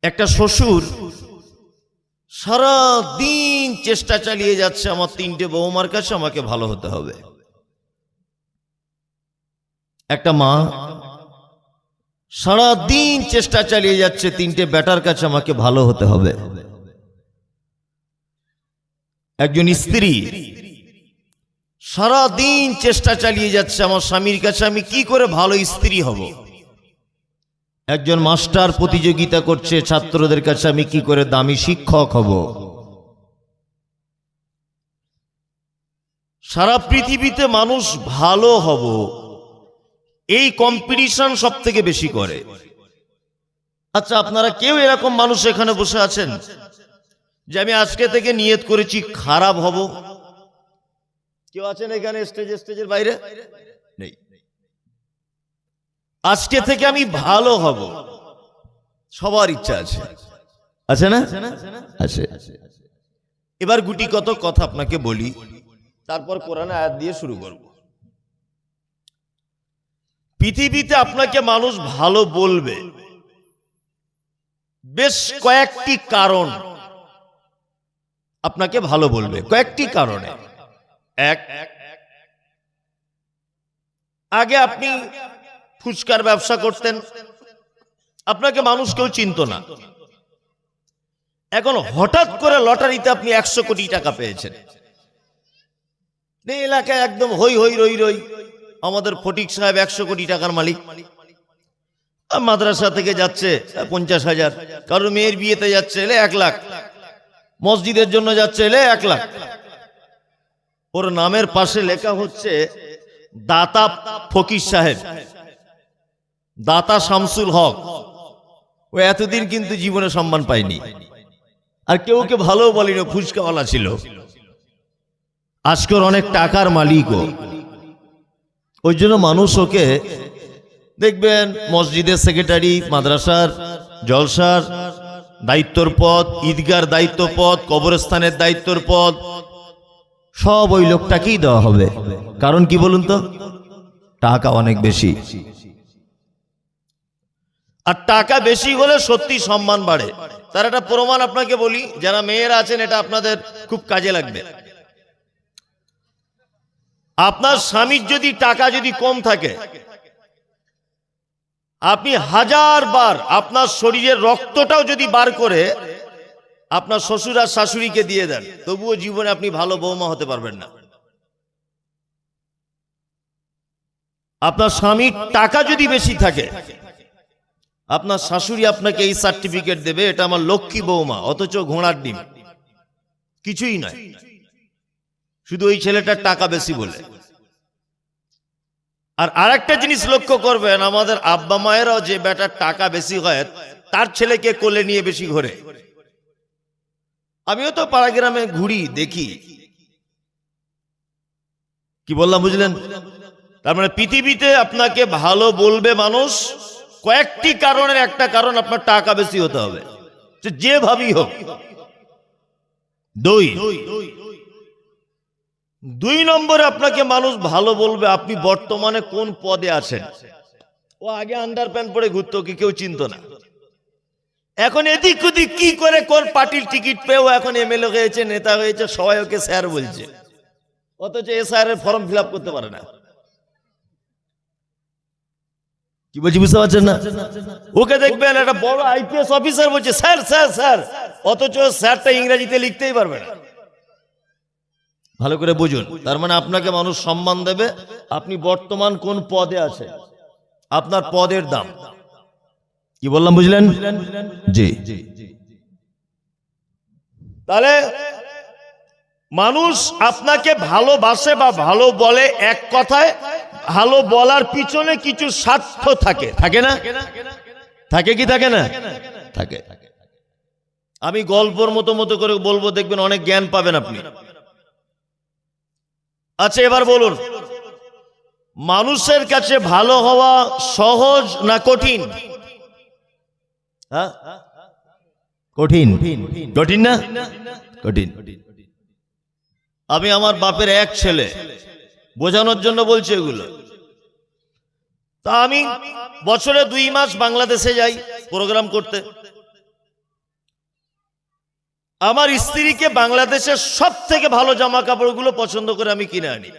একটা শ্বশুর সারা দিন চেষ্টা চালিয়ে যাচ্ছে আমার তিনটে বৌমার কাছে আমাকে ভালো হতে হবে। একটা মা সারা দিন চেষ্টা চালিয়ে যাচ্ছে তিনটে বেটার কাছে আমাকে ভালো হতে হবে। একজন স্ত্রী সারা দিন চেষ্টা চালিয়ে যাচ্ছে আমার স্বামীর কাছে আমি কি করে ভালো স্ত্রী হব। একজন মাস্টার প্রতিযোগিতা করছে ছাত্রদের কাছে আমি কি করে দামি শিক্ষক হব। সারা পৃথিবীতে মানুষ ভালো হব এই কম্পিটিশন সব থেকে বেশি করে। আচ্ছা, আপনারা কেউ এরকম মানুষ এখানে বসে আছেন যে আমি আজকে থেকে নিয়ত করেছি খারাপ হব? কেউ আছেন এখানে স্টেজের বাইরে? নেই। আজকে থেকে আমি ভালো হব সবার ইচ্ছা আছে, আছে না? আছে। এবার গুটি কত কথা আপনাকে বলি, তারপর কোরআনে আয়াত দিয়ে শুরু করব। পৃথিবীতে আপনাকে মানুষ ভালো বলবে বেশ কয়েকটি কারণ, আপনাকে ভালো বলবে কয়েকটি কারণে। এক, আগে আপনি ফুচকার ব্যবসা করতেন, আপনাকে মানুষ কেউ চিনত না। এখন হঠাৎ করে লটারিতে আপনি 100 কোটি টাকা পেয়েছেন। এলাকায় একদম হই হই রই রই, আমাদের ফটিক সাহেব 100 কোটি টাকার মালিক। মাদ্রাসা থেকে যাচ্ছে 50,000, কারোর মেয়ের বিয়েতে যাচ্ছে এলে 1 লাখ, মসজিদের জন্য যাচ্ছে এলে 1 লাখ। ওর নামের পাশে লেখা হচ্ছে দাতা ফকির সাহেব, দাতা শামসুল হক। ও এতদিন কিন্তু জীবনে সম্মান পায়নি, আর কেউ কে ভালো বলেনি, ফুচকাওয়ালা ছিল। আজকের অনেক টাকার মালিকও। ওই জন্য মানুষ ওকে দেখবেন মসজিদের সেক্রেটারি, মাদ্রাসার জলসার দায়িত্বর পদ, ঈদগার দায়িত্ব পদ, কবরস্থানের দায়িত্বর পদ, সব ওই লোকটাকেই দেওয়া হবে। কারণ কি বলুন তো? টাকা অনেক বেশি। আর টাকা বেশি হলে সত্যি সম্মান বাড়ে। তার একটা প্রমাণ আপনাকে বলি, যারা মেয়েরা আছেন এটা আপনাদের খুব কাজে লাগবে। আপনার স্বামীর যদি টাকা যদি কম থাকে, আপনি 1000 বার আপনার শরীরের রক্তটাও যদি বার করে আপনার শ্বশুর আর শাশুড়িকে দিয়ে দেন, তবুও জীবনে আপনি ভালো বৌমা হতে পারবেন না। আপনার স্বামীর টাকা যদি বেশি থাকে, আপনার শাশুড়ি আপনাকে এই সার্টিফিকেট দেবে, এটা আমার লক্ষ্মী বৌমা, অথচ ঘোড়ার ডিম, কিছুই নয়, শুধু ওই ছেলেটার টাকা বেশি বলে। আর আরেকটা জিনিস লক্ষ্য করবেন, আমাদের আব্বা মায়েরাও যে বেটার টাকা বেশি হয় তার ছেলেকে কোলে নিয়ে বেশি ঘোরে। আমিও তো পাড়া গ্রামে ঘুরি, দেখি। কি বললাম বুঝলেন? তার মানে পৃথিবীতে আপনাকে ভালো বলবে মানুষ কয়েকটি কারণের একটা কারণ আপনার টাকা বেশি হতে হবে, যেভাবেই হোক। দুই নম্বরে আপনাকে মানুষ ভালো বলবে আপনি বর্তমানে কোন পদে আছেন। ও আগে আন্ডারপ্যান্ট পরে ঘুরতো, কি কেউ চিনত না। এখন এদিক ওদিক কি করে কোন পার্টির টিকিট পেয়েও এখন এমএলএ হয়েছে, নেতা হয়েছে, সবাই ওকে স্যার বলছে, অথচ এ স্যারের ফর্ম ফিল আপ করতে পারে না। কি বলছি বুঝতে পারছেন না? ওকে দেখবেন একটা বড় আইপিএস অফিসার বলছে স্যার স্যার স্যার, অথচ স্যারটা ইংরেজিতে লিখতেই পারবে না। ভালো করে বুঝুন, তার মানে আপনাকে মানুষ সম্মান দেবে আপনি বর্তমান কোন পদে আছেন, আপনার পদের দাম। কি বললাম বুঝলেন? জি। তাহলে মানুষ আপনাকে ভালোবাসে বা ভালো বলে, এক কথায় ভালো বলার পিছনে কিছু স্বার্থ থাকে, থাকে না? থাকে কি থাকে না? থাকে। আমি গল্পর মতো করে বলবো, দেখবেন অনেক জ্ঞান পাবেন আপনি। আচ্ছা এবার বলুন, মানুষের কাছে ভালো হওয়া সহজ না কঠিন? হ্যাঁ, কঠিন। কঠিন না? কঠিন। আমি আমার বাপের এক ছেলে, বোঝানোর জন্য বলছি এগুলো। তা আমি বছরে 2 মাস বাংলাদেশে যাই প্রোগ্রাম করতে। আমার স্ত্রীকে বাংলাদেশের সব থেকে ভালো জামা কাপড়গুলো পছন্দ করে আমি কিনে আনি,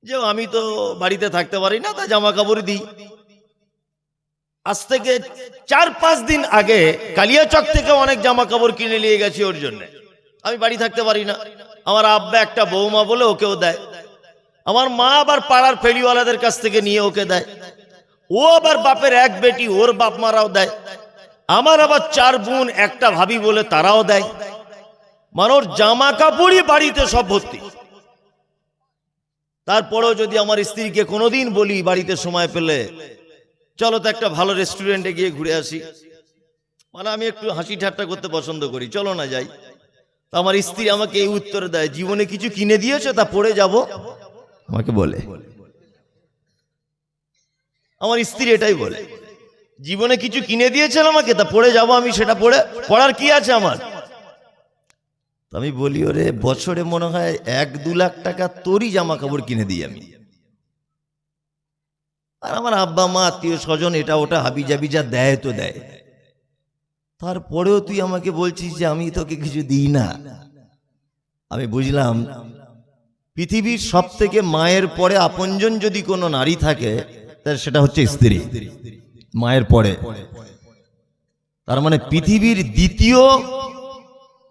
যে আমি তো বাড়িতে থাকতে পারি না, তা জামা কাপড় দিই। আজ থেকে 4-5 দিন আগে কালিয়াচক থেকে অনেক জামা কাপড় কিনে নিয়ে গেছি ওর জন্য। আমি বাড়ি থাকতে পারি না, আমার আব্বা একটা বৌমা বলে ওকেও দেয়, আমার মা আবার পাড়ার ফেরিওয়ালাদের কাছ থেকে নিয়ে ওকে দেয়, ও আবার বাপের এক বেটি, ওর বাপ মারাও দেয়, আমার আবার 4 বোন, একটা ভাবি বলে তারাও দেয়। মানুষ জামা কাপড়ই বাড়িতে সব ভর্তি। তারপরেও যদি আমার স্ত্রীকে কোনোদিন বলি বাড়িতে সময় পেলে চলো তো একটা ভালো রেস্টুরেন্টে গিয়ে ঘুরে আসি, মানে আমি একটু হাসি ঠাট্টা করতে পছন্দ করি, চলো না যাই, তো আমার স্ত্রী আমাকে এই উত্তর দেয়, জীবনে কিছু কিনে দিয়েছো তা পড়ে যাব, আমাকে বলে। আমার স্ত্রী এটাই বলে, জীবনে কিছু কিনে দিয়েছেন আমাকে, তা পড়ে যাব আমি, সেটা পড়ার কি আছে আমার? আমি বলি ওরে বছরে মনে হয় 1-2 লাখ টাকা তোরই জামা কাপড় কিনে দিই আমি, আর আমার আব্বা মা আত্মীয় স্বজন এটা ওটা হাবি জাবি যা দেয় তো দেয়, তারপরেও তুই আমাকে বলছিস যে আমি তোকে কিছু দিই না। আমি বুঝলাম পৃথিবীর সব থেকে মায়ের পরে আপনজন যদি কোনো নারী থাকে তাহলে সেটা হচ্ছে স্ত্রী, মায়ের পরে। তার মানে পৃথিবীর দ্বিতীয়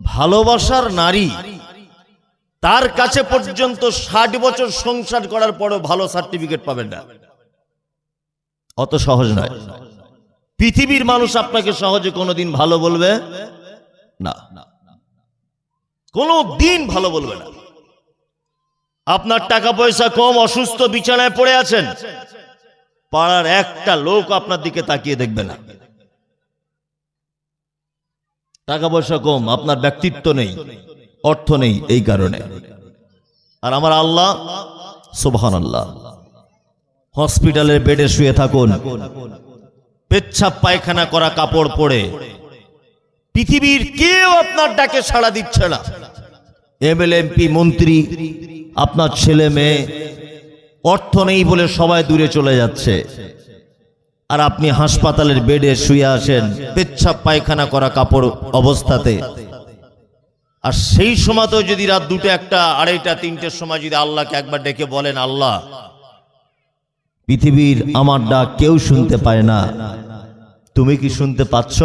ভালোবাসার নারী, তার কাছে পর্যন্ত 60 বছর সংসার করার পরও ভালো সার্টিফিকেট পাবেন না, অত সহজ নয়। পৃথিবীর মানুষ আপনাকে সহজে কোনোদিন ভালো বলবে না, কোনো দিন ভালো বলবে না। আপনার টাকা পয়সা কম, অসুস্থ, বিছানায় পড়ে আছেন, পাড়ার একটা লোক আপনার দিকে তাকিয়ে দেখবে না। টাকা পয়সা কম, আপনার ব্যক্তিত্ব নেই, অর্থ নেই, এই কারণে। আর আমার আল্লাহ সুবহানাল্লাহ, হসপিটালের বেডে শুয়ে থাকুন, পেচ্ছাপ পায়খানা করা কাপড় পরে, পৃথিবীর কেউ আপনার ডাকে সাড়া দিচ্ছে না, এমএলএ এমপি মন্ত্রী, আপনার ছেলে মেয়ে, অর্থ নেই বলে সবাই দূরে চলে যাচ্ছে, আর আপনি হাসপাতালের বেডে শুয়ে আছেন পেচ্ছাপ পায়খানা করা কাপড় অবস্থাতে। আর সেই সময়তেও যদি রাত 2টা, 1টা, 2:30, 3টের সময় যদি আল্লাহকে একবার ডেকে বলেন, আল্লাহ পৃথিবীর আমার ডাক কেউ শুনতে পায় না, তুমি কি শুনতে পাচ্ছ?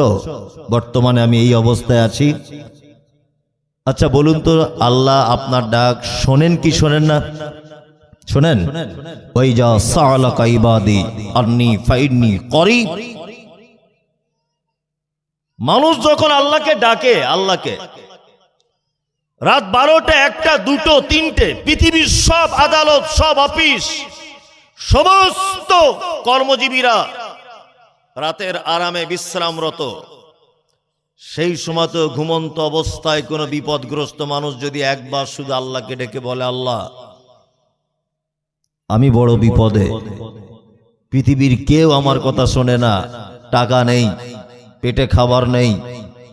বর্তমানে আমি এই অবস্থায় আছি। আচ্ছা বলুন তো, আল্লাহ আপনার ডাক শোনেন কি শোনেন না? শোনেন। ওই যা সালাকা ইবাদি আন্নি ফাইন্নি করিব। মানুষ যখন আল্লাহকে ডাকে, আল্লাহকে রাত 12টা, 1টা, 2টো, 3টে, পৃথিবীর সব আদালত, সব অফিস, সমস্ত কর্মজীবীরা রাতের আরামে বিশ্রামরত, সেই সময় তো ঘুমন্ত অবস্থায় কোনো বিপদগ্রস্ত মানুষ যদি একবার শুধু আল্লাহকে ডেকে বলে, আল্লাহ আমি বড় বিপদে, পৃথিবীর কেউ আমার কথা শোনে না, টাকা নেই, পেটে খাবার নেই,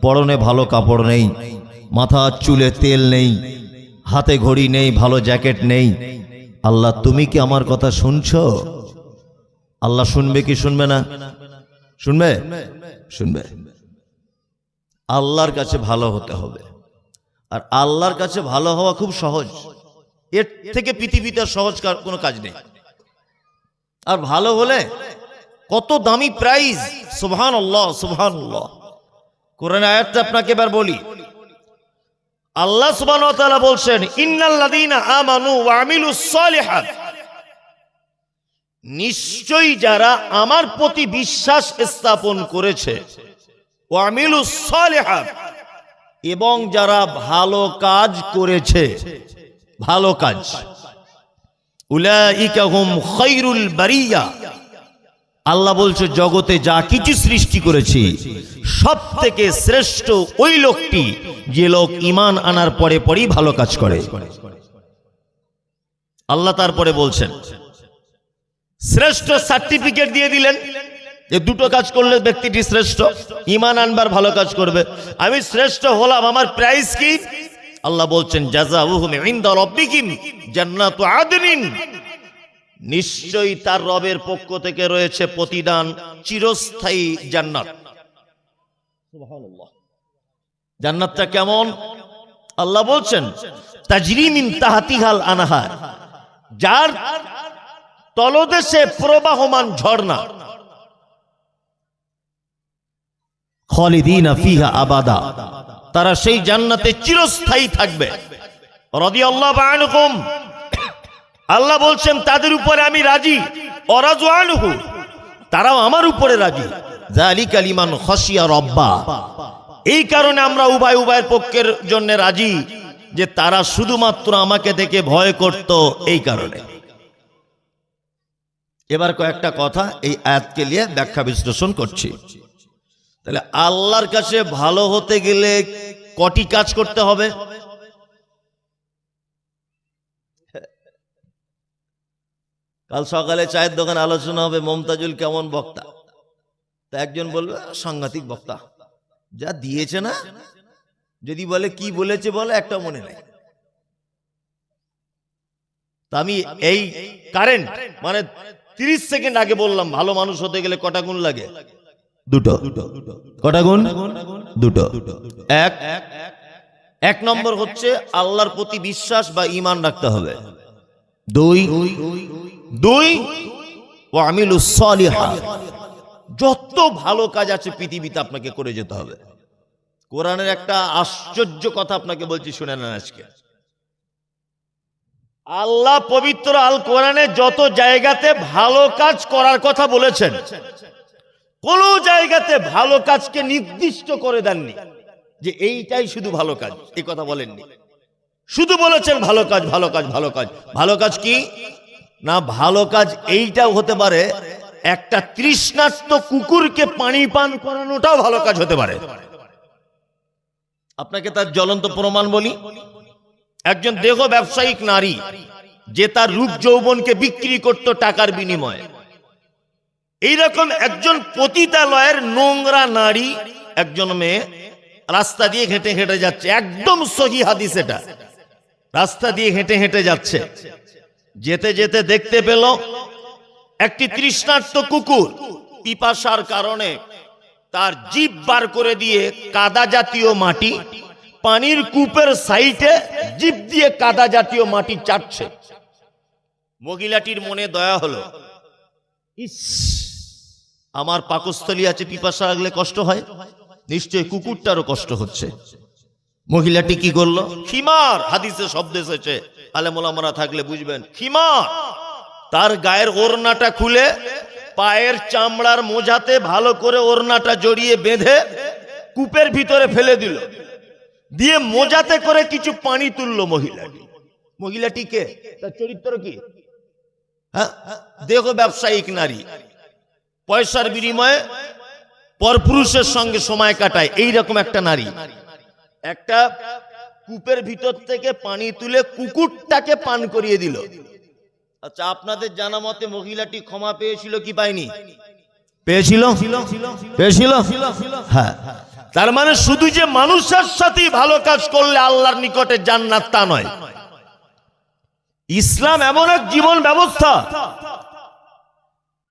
পরনে ভালো কাপড় নেই, মাথার চুলে তেল নেই, হাতে ঘড়ি নেই, ভালো জ্যাকেট নেই, আল্লাহ তুমি কি আমার কথা শুনছো? আল্লাহ শুনবে কি শুনবে না? শুনবে, শুনবে। আল্লাহর কাছে ভালো হতে হবে। আর আল্লাহর কাছে ভালো হওয়া খুব সহজ, এর থেকে পৃথিবীতে সহজ কোনো কাজ নেই। আর ভালো হলে কত দামি প্রাইজ! সুবহানাল্লাহ, সুবহানাল্লাহ। কোরআন আয়াতটা আপনাকে এবার বলি। আল্লাহ সুবহানাহু ওয়া তাআলা বলছেন, ইন্নাল্লাযীনা আমানু ওয়া আমিলুস সালিহাত, নিশ্চয়ই যারা আমার প্রতি বিশ্বাস স্থাপন করেছে, ওয়া আমিলুস সালিহাত, এবং যারা ভালো কাজ করেছে, ভালো কাজ, উলাইকা হুম খায়রুল বারিয়া, আল্লাহ বলছে জগতে যা কিছু সৃষ্টি করেছি সব থেকে শ্রেষ্ঠ ওই লোকটি যে লোক ঈমান আনার পরে পরেই ভালো কাজ করে। আল্লাহ তারপরে বলছেন, শ্রেষ্ঠ সার্টিফিকেট দিয়ে দিলেন যে 2টো কাজ করলে ব্যক্তিটি শ্রেষ্ঠ, ঈমান আনবার ভালো কাজ করবে। আমি শ্রেষ্ঠ হলাম, আমার প্রাইজ কি? আল্লাহ বলছেন, জাযাউহুম ইনদা রাব্বিহিম জান্নাতু আদনিন, নিশ্চয়ই তার রবের পক্ষ থেকে রয়েছে প্রতিদান, চিরস্থায়ী জান্নাত। সুবহানাল্লাহ। জান্নাতটা কেমন? আল্লাহ বলছেন, তাজরি মিন তাহতিহাল আনহার, যার তলদেশে প্রবাহমান ঝর্ণা, খালিদিনা ফিহা আবাদা, তারা সেই জান্নাতে চিরস্থায়ী থাকবে। রাদিয়াল্লাহু আনহুম, আল্লাহ বলছেন তাদের উপরে আমি রাজি, ওয়ারাজু আনহু, তারাও আমার উপরে রাজি। যালিকা লিমান খাশিয়া রাব্বা, এই কারণে আমরা উভয় উভয়ের পক্ষের জন্য রাজি, যে তারা শুধুমাত্র আমাকে দেখে ভয় করত, এই কারণে। এবার কয়েকটা কথা এই আয়াতকে নিয়ে ব্যাখ্যা বিশ্লেষণ করছি। তাহলে আল্লাহর কাছে ভালো হতে গেলে কটি কাজ করতে হবে? কাল সকালে চায়ের দোকানে আলোচনা হবে, মমতাজুল কেমন বক্তা। তা একজন বলবে, সাংঘাতিক বক্তা, যা দিয়েছে না, যদি বলে কি বলেছে বলে একটা মনে নেই। তা আমি এই কারেন্ট মানে 30 সেকেন্ড আগে বললাম, ভালো মানুষ হতে গেলে কটা গুণ লাগে? 2টো। কটা গুণ? 2টো। এক নম্বর হচ্ছে আল্লাহর প্রতি বিশ্বাস বা ঈমান রাখতে হবে। 2 ওয়া আমিলুস সালিহাত, যত ভালো কাজ আছে পৃথিবীতে আপনাকে করে যেতে হবে। কোরআনের একটা আশ্চর্য কথা আপনাকে বলছি, শুনে নেন আজকে। আল্লাহ পবিত্র আল কোরআনে যত জায়গাতে ভালো কাজ করার কথা বলেছেন, কোন জায়গাতে ভালো কাজকে নির্দিষ্ট করে দেননি যে এইটাই শুধু ভালো কাজ, এই কথা বলেননি। শুধু বলেছেন ভালো কাজ, ভালো কাজ, ভালো কাজ। ভালো কাজ কি না, ভালো কাজ এইটাও হতে পারে, একটা তৃষ্ণার্ত কুকুরকে পানি পান করানোটাও ভালো কাজ হতে পারে। আপনাকে তার জ্বলন্ত প্রমাণ বলি। একজন দেহ ব্যবসায়িক নারী, যে তার রূপ যৌবনকে বিক্রি করত টাকার বিনিময়ে, এইরকম একজন পতিতালয়ের নোংরা নারী, একজন মেয়ে রাস্তা দিয়ে হেঁটে হেঁটে যাচ্ছে, একদম সহি হাদিস এটা, রাস্তা দিয়ে হেঁটে হেঁটে যাচ্ছে, যেতে যেতে দেখতে পেল একটি তৃষ্ণার্ত কুকুর পিপাসার কারণে তার জিভ বার করে দিয়ে কাদা জাতীয় মাটি, পানির কূপের সাইডে জিভ দিয়ে কাদা জাতীয় মাটি চাটছে। মহিলাটির মনে দয়া হলো, ইস, আমার পাকস্থলী আছে, পিপাসা লাগলে কষ্ট হয়, নিশ্চয়ই কুকুরটারও কষ্ট হচ্ছে। মহিলাটি কি করলো? খিমার, হাদিসে শব্দ এসেছে, আলেম ওলামারা থাকলে বুঝবেন, খিমার, তার গায়ের ওড়নাটা খুলে পায়ের চামড়ার মোজাতে ভালো করে ওড়নাটা জড়িয়ে বেঁধে কূপের ভিতরে ফেলে দিল, দিয়ে মোজাতে করে কিছু পানি তুললো মহিলাটি। মহিলাটি কে? তার চরিত্র কি? হ্যাঁ, দেখো, ব্যবসায়িক নারী, পয়সার বিনিময়ে পরপুরুষের সঙ্গে সময় কাটায়, এইরকম একটা নারী। একটা কূপের ভিতর থেকে পানি তুলে কুকুরটাকে পান করিয়ে দিল। আচ্ছা, আপনাদের জানা মতে মহিলাটি ক্ষমা পেয়েছিল কি পায়নি? পেয়েছিল, পেয়েছিল। হ্যাঁ, তার মানে শুধু যে মানুষের সাথে ভালো কাজ করলে আল্লাহর নিকটে জান্নাত তা নয়। ইসলাম এমন এক জীবন ব্যবস্থা